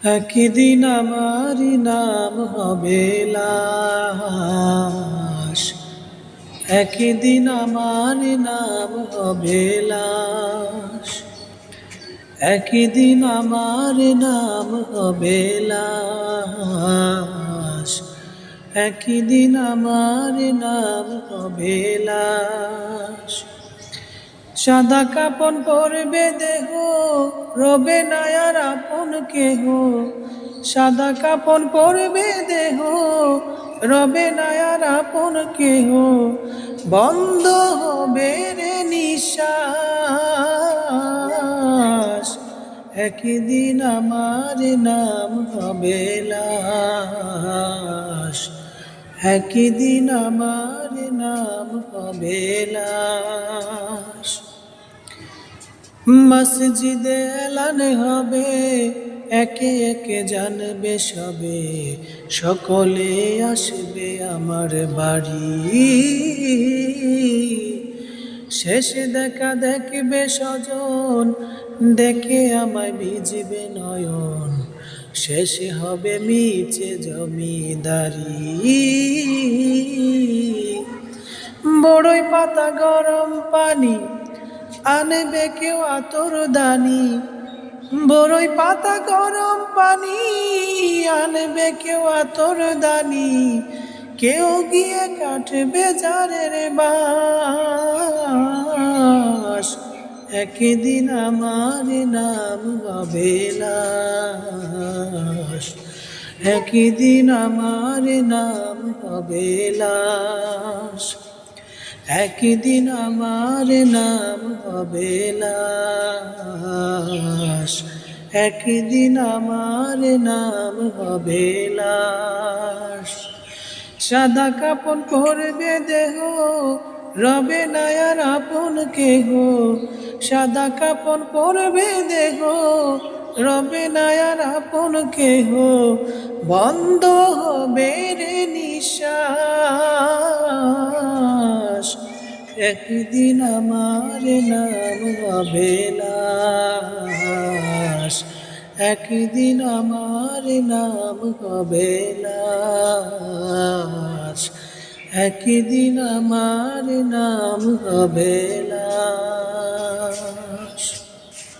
একদিন আমার নাম হবে লাশ, একদিন আমার নাম হবে লাশ, একদিন আমার নাম হবে লাশ, একদিন আমার নাম হবে লাশ। সাদা কাপন পরবে দেহ, রবে না আর আপন কেহ। সাদা কাপন পরবে দেহ, রবে না আর আপন কেহ। বন্ধ হবে রে নিঃশ্বাস, একদিন আমার নাম হবে লাশ, একদিন আমার নাম হবে লাশ। মসজিদে এলান হবে, একে একে জানবে সবে, সকলে আসবে আমার বাড়ি। শেষ দেখা দেখবে স্বজন, দেখে আমায় ভিজবে নয়ন, শেষ হবে মিছে জমিদারি। বড়ই পাতা গরম পানি আনবে কেউ আতর দানি, বড়ই পাতা গরম পানি আনবে কেউ আতর দানি। কেউ গিয়ে কাটবে জারের বাঁশ, একদিন আমার নাম হবে লাশ, একদিন আমার নাম হবে লাশ, একদিন আমার নাম হবে লাশ, একদিন আমার নাম হবে লাশ। সাদা কাপন পরবে দেহ, রবে না আর আপন কেহ। সাদা কাপন পরবে দেহ, রবে না আর আপন কেহ। বন্ধ হবে রে নিঃশ্বাস, একদিন আমার নাম হবে লাশ, একদিন আমার নাম হবে লাশ, একদিন আমার নাম হবে লাশ।